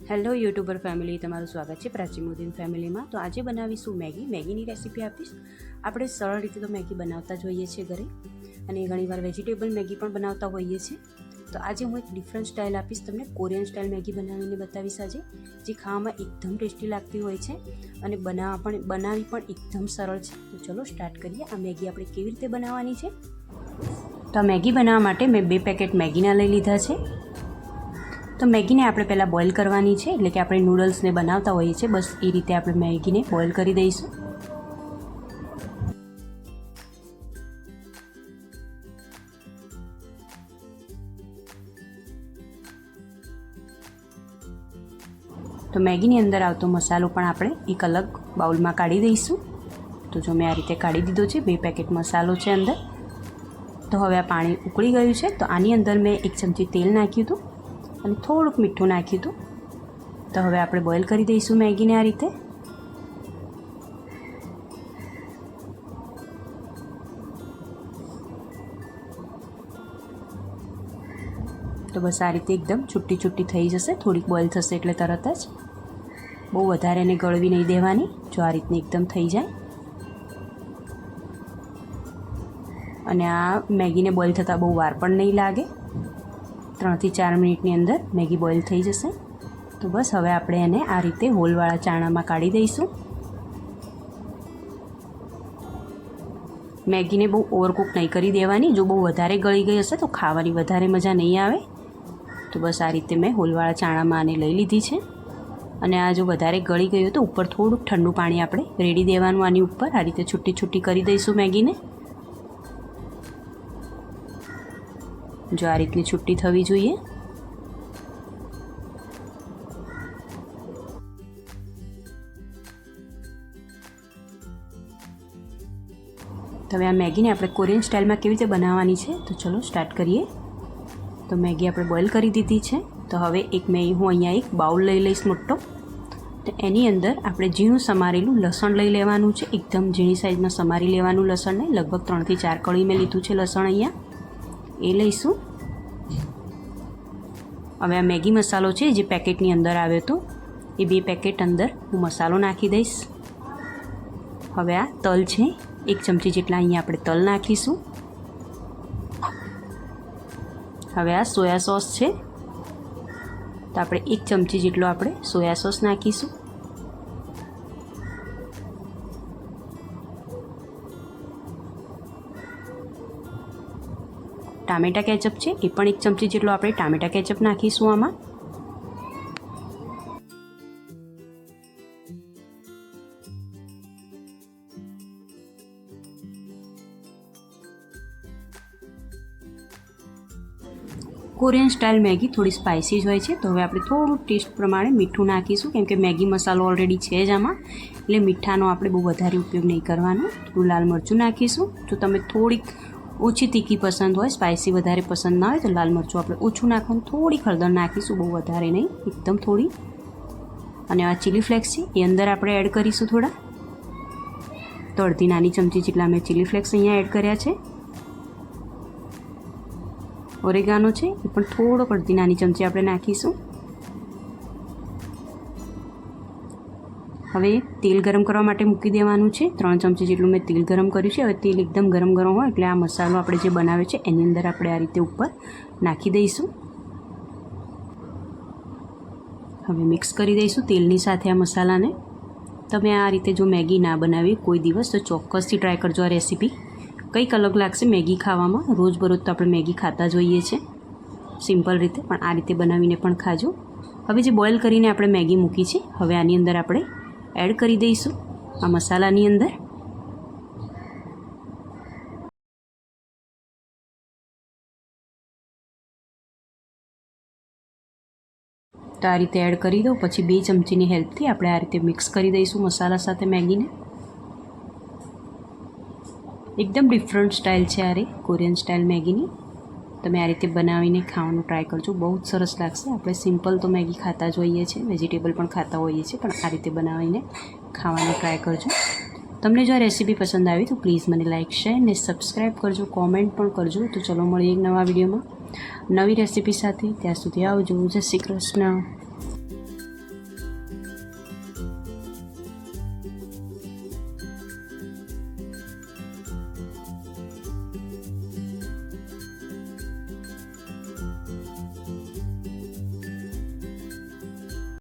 Hello YouTuber family, તમારું સ્વાગત છે પ્રાચી મોદીન ફેમિલીમાં। તો આજે બનાવીશું મેગીની રેસીપી આપીશ। આપણે સરળ રીતે તો મેગી બનાવતા જ હોઈએ છીએ ઘરે, અને ઘણીવાર વેજીટેબલ મેગી પણ બનાવતા હોઈએ છીએ। તો આજે હું એક ડિફરન્ટ સ્ટાઇલ આપીશ તમને, કોરિયન સ્ટાઇલ મેગી બનાવીને બતાવીશ આજે, જે ખાવામાં એકદમ ટેસ્ટી લાગતી હોય છે અને બનાવવી પણ એકદમ સરળ છે। તો ચલો સ્ટાર્ટ કરીએ। આ મેગી આપણે કેવી રીતે બનાવવાની છે। તો મેગી બનાવવા માટે મેં 2 પેકેટ મેગીના લઈ લીધા છે। તો મેગીને આપણે પહેલાં બોઇલ કરવાની છે, એટલે કે આપણે નૂડલ્સને બનાવતા હોઈએ છીએ બસ એ રીતે આપણે મેગીને બોઇલ કરી દઈશું। તો મેગીની અંદર આવતો મસાલો પણ આપણે એક અલગ બાઉલમાં કાઢી દઈશું। તો જો મેં આ રીતે કાઢી દીધો છે, 2 પેકેટ મસાલો છે અંદર। તો હવે આ પાણી ઉકળી ગયું છે, તો આની અંદર મેં 1 ચમચી તેલ નાખ્યું હતું અને થોડુંક મીઠું નાખ્યું હતું। તો હવે આપણે બોઇલ કરી દઈશું મેગીને આ રીતે। તો બસ આ રીતે એકદમ છૂટી થઈ જશે, થોડીક બોઇલ થશે એટલે તરત જ, બહુ વધારે એને ગળવી નહીં દેવાની। જો આ રીતની એકદમ થઈ જાય, અને આ મેગીને બોઇલ થતાં બહુ વાર પણ નહીં લાગે, 3 થી 4 મિનિટની અંદર મેગી બોઇલ થઈ જશે। તો બસ હવે આપણે એને આ રીતે હોલવાળા ચાણામાં કાઢી દઈશું। મેગીને બહુ ઓવરકુક નહીં કરી દેવાની, જો બહુ વધારે ગળી ગઈ હશે તો ખાવાની વધારે મજા નહીં આવે। તો બસ આ રીતે મેં હોલવાળા ચાણામાં આને લઈ લીધી છે, અને આ જો વધારે ગળી ગયું તો ઉપર થોડુંક ઠંડુ પાણી આપણે રેડી દેવાનું આની ઉપર, આ રીતે છૂટી કરી દઈશું મેગીને। જો આ રીતની છૂટી થવી જોઈએ। તો હવે આ મેગીને આપણે કોરિયન સ્ટાઇલમાં કેવી રીતે બનાવવાની છે, તો ચલો સ્ટાર્ટ કરીએ। તો મેગી આપણે બોઇલ કરી દીધી છે। તો હવે હું અહીંયા એક બાઉલ લઈ લઈશ મોટો। તો એની અંદર આપણે ઝીણું સમારેલું લસણ લઈ લેવાનું છે, એકદમ ઝીણી સાઈઝમાં સમારી લેવાનું લસણને, લગભગ 3 થી 4 કળી મેં લીધું છે લસણ અહીંયા, એ લઈશું। હવે આ મેગી મસાલો છે જે પેકેટની અંદર આવ્યો હતો, એ 2 પેકેટ અંદર હું મસાલો નાખી દઈશ। હવે આ તલ છે, 1 ચમચી જેટલા અહીંયા આપણે તલ નાખીશું। હવે આ સોયા સોસ છે, તો આપણે 1 ચમચી જેટલો આપણે સોયા સોસ નાખીશું। ટામેટા કેચઅપ છે, એ પણ 1 ચમચી જેટલો આપણે ટામેટા કેચઅપ નાખીશું આમાં। કોરિયન સ્ટાઇલ મેગી થોડી સ્પાઇસી જ હોય છે, તો હવે આપણે થોડું ટેસ્ટ પ્રમાણે મીઠું નાખીશું, કેમ કે મેગી મસાલો ઓલરેડી છે જ આમાં, એટલે મીઠાનો આપણે બહુ વધારે ઉપયોગ નહીં કરવાનો। થોડું લાલ મરચું નાખીશું। જો તમે થોડીક ઓછી તીખી પસંદ હોય, સ્પાઇસી વધારે પસંદ ના હોય તો લાલ મરચું આપણે ઓછું નાખવાનું, થોડી હળદર નાખીશું, બહુ વધારે નહીં, એકદમ થોડી। અને આ ચીલી ફ્લેક્સ છે એ અંદર આપણે એડ કરીશું થોડા, તો અડધી નાની ચમચી જેટલા મેં ચીલી ફ્લેક્સ અહીંયા એડ કર્યા છે। ઓરેગાનો છે એ પણ થોડોક અડધી નાની ચમચી આપણે નાખીશું। હવે તેલ ગરમ કરવા માટે મૂકી દેવાનું છે, 3 ચમચી જેટલું મેં તેલ ગરમ કર્યું છે। હવે તેલ એકદમ ગરમ હોય એટલે આ મસાલો આપણે જે બનાવ્યો છે એની અંદર આપણે આ રીતે ઉપર નાખી દઈશું। હવે મિક્સ કરી દઈશું તેલની સાથે આ મસાલાને। તમે આ રીતે જો મેગી ના બનાવી કોઈ દિવસ તો ચોક્કસથી ટ્રાય કરજો આ રેસીપી, કંઈક અલગ લાગશે મેગી ખાવામાં। રોજબરોજ તો આપણે મેગી ખાતા જ હોઈએ છીએ સિમ્પલ રીતે, પણ આ રીતે બનાવીને પણ ખાજો। હવે જે બોઇલ કરીને આપણે મેગી મૂકી છે, હવે આની અંદર આપણે એડ કરી દઈશું આ મસાલાની અંદર। તો આ રીતે એડ કરી દો, પછી 2 ચમચીની હેલ્પથી આપણે આ રીતે મિક્સ કરી દઈશું મસાલા સાથે મેગીને। એકદમ ડિફરન્ટ સ્ટાઇલ છે આ કોરિયન સ્ટાઇલ મેગીની, તમે આ રીતે બનાવીને ખાવાનું ટ્રાય કરજો, બહુ જ સરસ લાગશે। આપણે સિમ્પલ તો મેગી ખાતા જ હોઈએ છીએ, વેજીટેબલ પણ ખાતા હોઈએ છીએ, પણ આ રીતે બનાવીને ખાવાનું ટ્રાય કરજો। તમને જો આ રેસીપી પસંદ આવી તો પ્લીઝ મને લાઇક, શેર ને સબસ્ક્રાઈબ કરજો, કોમેન્ટ પણ કરજો। તો ચલો મળીએ એક નવા વિડીયોમાં નવી રેસીપી સાથે, ત્યાં સુધી આવજો, જય શ્રી કૃષ્ણ।